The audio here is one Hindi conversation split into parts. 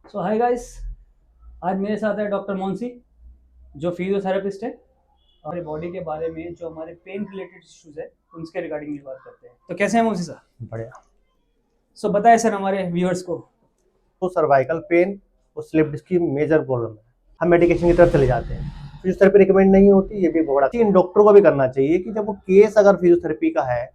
सो हाय गाइस। आज मेरे साथ है डॉक्टर मोंसी, जो फिजियोथेरेपिस्ट है। हमारे बॉडी के बारे में, जो हमारे पेन रिलेटेड इश्यूज है, उनके रिगार्डिंग ये बात करते हैं। तो कैसे हैं मोंसी साहब? बढ़िया। सो बताएं सर हमारे व्यूअर्स को। तो सर्वाइकल पेन और स्लिप डिस्क की मेजर प्रॉब्लम है। हम मेडिकेशन की तरफ चले जाते हैं, फिजियोथेरेपी रिकमेंड नहीं होती, ये भी बड़ा इन डॉक्टरों को भी करना चाहिए कि जब वो केस अगर फिजियोथेरेपी का है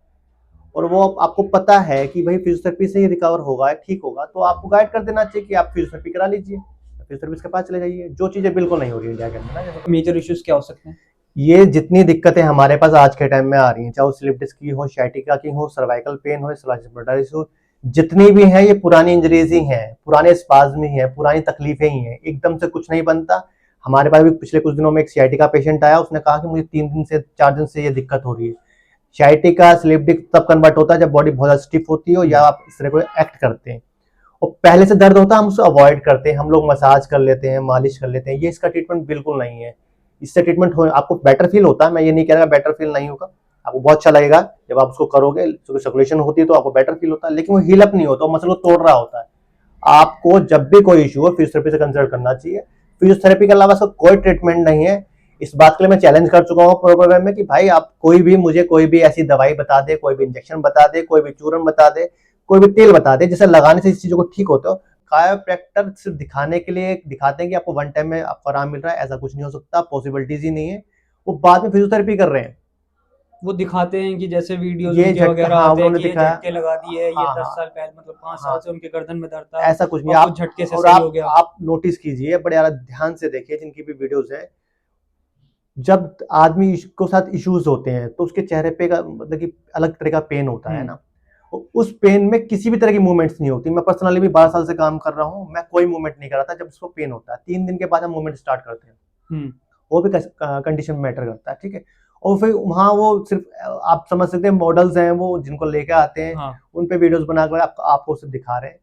और वो आपको पता है कि भाई फिजियोथेरेपी से ही रिकवर होगा, ठीक होगा, तो आपको गाइड कर देना चाहिए कि आप फिजियोथेरेपी करा लीजिए, फिजियोथेरेपिस्ट के पास चले जाइए। जो चीजें बिल्कुल नहीं हो रही इंडिया के अंदर ना, जैसे मेजर इश्यूज क्या हो सकते हैं? ये जितनी दिक्कतें हमारे पास आज के टाइम में आ रही हैं, चाहे वो स्लिप डिस्क की हो, sciatica की हो, सर्वाइकल पेन हो, स्पॉन्डिलोलिसिस हो, जितनी भी हैं ये पुरानी इंजरीज ही हैं, पुराने स्पाज्म ही हैं, पुरानी तकलीफें ही हैं। एकदम से कुछ नहीं बनता। हमारे पास भी पिछले कुछ दिनों में एक sciatica पेशेंट आया, उसने कहा कि मुझे 3 दिन से 4 दिन से ये दिक्कत हो रही है। sciatica स्लिप डिस्क तब कन्वर्ट होता है जब बॉडी बहुत ज्यादा स्टिफ होती हो या आप इस तरह को एक्ट करते हैं और पहले से दर्द होता है, हम उसको अवॉइड करते हैं, हम लोग मसाज कर लेते हैं, मालिश कर लेते हैं। ये इसका ट्रीटमेंट बिल्कुल नहीं है। इससे ट्रीटमेंट हो, आपको बेटर फील होता है, मैं ये नहीं कह रहा बेटर फील नहीं होगा, आपको बहुत अच्छा लगेगा जब आप उसको करोगे, सर्कुलेशन होती है तो आपको बेटर फील होता है, लेकिन वो हील अप नहीं होता, मसल को तोड़ रहा होता है। आपको जब भी कोई इशू हो फिजियोथेरेपी से कंसल्ट करना चाहिए। फिजियोथेरेपी के अलावा इसका कोई ट्रीटमेंट नहीं है। इस बात के लिए मैं चैलेंज कर चुका हूँ प्रोग्राम में कि भाई आप कोई भी मुझे कोई भी ऐसी दवाई बता दे, कोई भी इंजेक्शन बता दे, कोई भी चूरन बता दे, कोई भी तेल बता दे जिसे लगाने से इस चीजों को ठीक होता हो। कायोप्रैक्टर सिर्फ दिखाने के लिए दिखाते हैं कि आपको वन टाइम में आपको आराम मिल रहा है, ऐसा कुछ नहीं हो सकता, पॉसिबिलिटीज ही नहीं है। वो बाद में फिजियोथेरेपी कर रहे हैं। वो दिखाते हैं कि जैसे वीडियोज ये उनके झटका, वगैरह हाँ आते हैं उन्होंने कि ये दिखाया। झटके लगा दिए, ये हाँ 10 हाँ साल पहले मतलब 5 साल हाँ, से उनके गर्दन में दर्द था, ऐसा कुछ नहीं। और कुछ आप झटके से और सही हो गया। आप नोटिस कीजिए, बड़े यार ध्यान से देखिए जिनकी भी वीडियोस है, जब आदमी को साथ इश्यूज होते हैं तो उसके चेहरे पे का मतलब कि अलग तरह का पेन होता है ना। उस पेन में किसी भी तरह की मूवमेंट्स नहीं होती। मैं पर्सनली भी 12 साल से काम कर रहा हूँ, मैं कोई मूवमेंट नहीं कर रहा था। जब उसको पेन होता है 3 दिन के बाद हम मूवमेंट स्टार्ट करते हैं, वो भी कंडीशन में मैटर करता है, ठीक है। और फिर वहाँ वो सिर्फ आप समझ सकते हैं मॉडल्स हैं वो जिनको लेके आते हैं, हाँ। उन पे वीडियोस बनाकर आपको सिर्फ दिखा रहे हैं,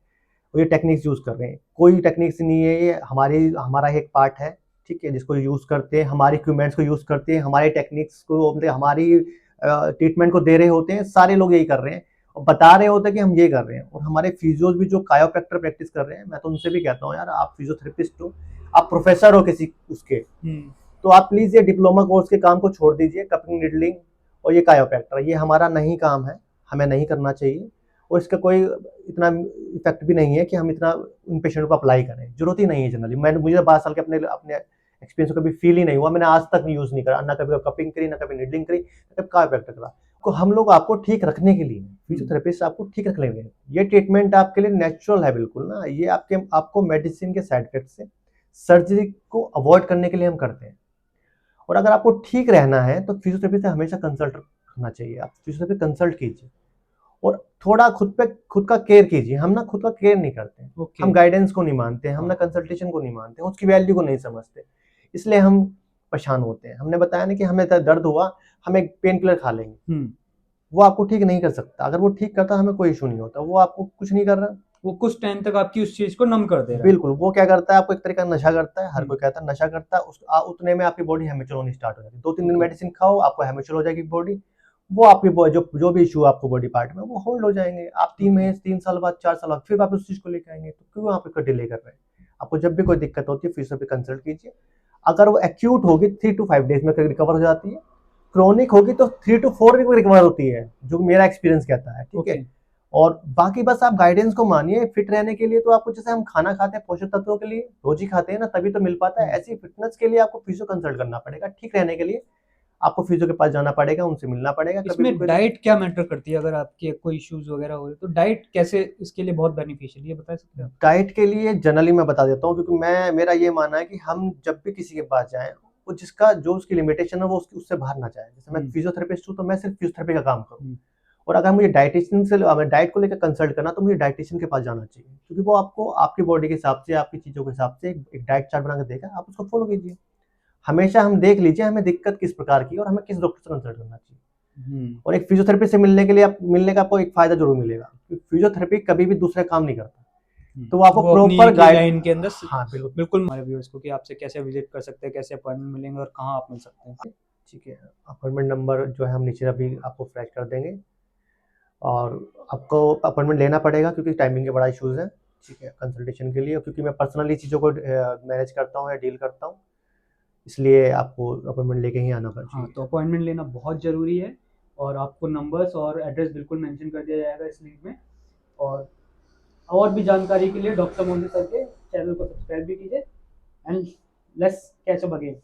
वो ये टेक्निक्स यूज कर रहे हैं। कोई टेक्निक्स नहीं है ये, हमारा एक पार्ट है, ठीक है, जिसको यूज करते हैं, हमारे इक्विपमेंट्स को यूज करते हैं, हमारे टेक्निक्स को मतलब हमारी ट्रीटमेंट को दे रहे होते हैं। सारे लोग यही कर रहे हैं और बता रहे होते हैं कि हम ये कर रहे हैं। और हमारे फिजियोज भी जो कायोप्रैक्टर प्रैक्टिस कर रहे हैं, मैं तो उनसे भी कहता हूँ यार आप फिजियोथेरेपिस्ट हो, आप प्रोफेसर हो किसी उसके, तो आप प्लीज ये डिप्लोमा कोर्स के काम को छोड़ दीजिए, कपिंग निडलिंग और ये कायोप्रैक्टर, ये हमारा नहीं काम है, हमें नहीं करना चाहिए। और इसका कोई इतना इफेक्ट भी नहीं है कि हम इतना उन पेशेंट को अप्लाई करें, जरूरत ही नहीं है जनरली। मैंने मुझे 12 साल के अपने अपने एक्सपीरियंस को कभी फील ही नहीं हुआ, मैंने आज तक यूज नहीं करा, ना कभी कपिंग करी, ना कभी निडलिंग करी, ना कभी कायोप्रैक्टर करा। को हम लोग आपको ठीक रखने के लिए, फिजियोथेरेपिस्ट आपको ठीक रख लेंगे। ये ट्रीटमेंट आपके लिए नेचुरल है बिल्कुल ना, ये आपको मेडिसिन के साइड इफेक्ट से, सर्जरी को अवॉइड करने के लिए हम करते हैं। और अगर आपको ठीक रहना है तो फिजियोथेरेपी से हमेशा कंसल्ट करना चाहिए, आप फिजियोथेरेपी कंसल्ट कीजिए और थोड़ा खुद का केयर कीजिए। हम ना खुद का केयर नहीं करते हैं, हम गाइडेंस को नहीं मानते हैं, हम ना कंसल्टेशन को नहीं मानते हैं, उसकी वैल्यू को नहीं समझते, इसलिए हम परेशान होते हैं। हमने बताया ना कि हमें दर्द हुआ, हम एक पेन किलर खा लेंगे, वो आपको ठीक नहीं कर सकता। अगर वो ठीक करता हमें कोई इशू नहीं होता, वो आपको कुछ नहीं कर रहा, वो कुछ टाइम तक आपकी उस चीज को नम कर दे रहा है। बिल्कुल। वो क्या करता है, आपको एक तरह का नशा करता है, हर कोई कहता है नशा करता है, उतने में आपकी बॉडी हैबिचुअल होनी स्टार्ट हो जाती है। 2-3 दिन मेडिसिन खाओ, आपको हैबिचुअल हो जाएगी बॉडी, वो आपकी जो भी इशू आपको बॉडी पार्ट में, वो होल्ड हो जाएंगे। आप 3 महीने 3 साल बाद 4 साल बाद फिर वापस उस चीज को लेके आएंगे, तो क्यों आप इसको डिले कर रहे हैं? आपको जब भी कोई दिक्कत होती है फिजियोथेरेपी कंसल्ट कीजिए। अगर वो एक्यूट होगी 3 to 5 डेज में रिकवर हो जाती है, क्रॉनिक होगी तो 3 to 4 वीक में रिकवर होती है, जो मेरा एक्सपीरियंस कहता है, ठीक है। और बाकी बस आप गाइडेंस को मानिए। फिट रहने के लिए तो आपको, जैसे हम खाना खाते हैं पोषक तत्वों के लिए, रोज ही खाते हैं ना, तभी तो मिल पाता है, ऐसी फिटनेस के लिए आपको फिजियो कंसल्ट करना पड़ेगा। ठीक रहने के लिए आपको फिजियो के पास जाना पड़ेगा, उनसे मिलना पड़ेगा। कभी भी इसमें कोई डाइट क्या मैटर करती है? अगर आपके कोई इश्यूज वगैरह हो रहे तो डाइट कैसे इसके लिए बहुत बेनिफिशियल, ये बता सकते हैं आप? डाइट के लिए जनरली मैं बता देता हूँ, क्योंकि मेरा ये मानना है कि हम जब भी किसी के पास जाएं, वो जो उसकी लिमिटेशन है वो उससे बाहर ना जाए। जैसे मैं फिजियोथेरेपिस्ट हूँ तो मैं सिर्फ फिजियोथेरेपी का काम करूँ, और अगर मुझे डाइटिशियन से डाइट को लेकर कंसल्ट करना, तो मुझे डाइटिशियन के पास जाना चाहिए, क्योंकि वो आपको आपकी बॉडी के हिसाब से, आपकी चीज़ों के हिसाब से एक डाइट चार्ट बना के देगा, आप उसको फॉलो कीजिए। हमेशा हम देख लीजिए हमें दिक्कत किस प्रकार की है और हमें किस डॉक्टर से कंसल्ट करना चाहिए। और एक फिजियोथेरेपी से मिलने का आपको एक फायदा जरूर मिलेगा, क्योंकि फिजियोथेरेपी कभी भी दूसरे काम नहीं करता, तो वो आपको वो अपनी प्रॉपर एक ही गाइड। लाइन के अंदर हाँ बिल्कुल। बिल्कुल हमारे व्यूअर्स को कि आपसे कैसे विजिट कर सकते हैं, कैसे अपॉइंटमेंट मिलेंगे और कहाँ आप मिल सकते हैं। ठीक है, अपॉइंटमेंट नंबर जो है हम नीचे अभी आपको फ्लैश कर देंगे, और आपको अपॉइंटमेंट लेना पड़ेगा क्योंकि टाइमिंग के बड़ा इश्यूज है। ठीक है, कंसल्टेशन के लिए, क्योंकि मैं पर्सनली चीज़ों को मैनेज करता हूँ या डील करता हूँ, इसलिए आपको अपॉइंटमेंट लेके ही आना हाँ, चाहिए। तो अपॉइंटमेंट लेना बहुत ज़रूरी है और आपको नंबर्स और एड्रेस बिल्कुल मेंशन कर दिया जाएगा इस लिंक में। और भी जानकारी के लिए डॉक्टर मोंसी सर के चैनल को सब्सक्राइब भी कीजिए and let's catch up again.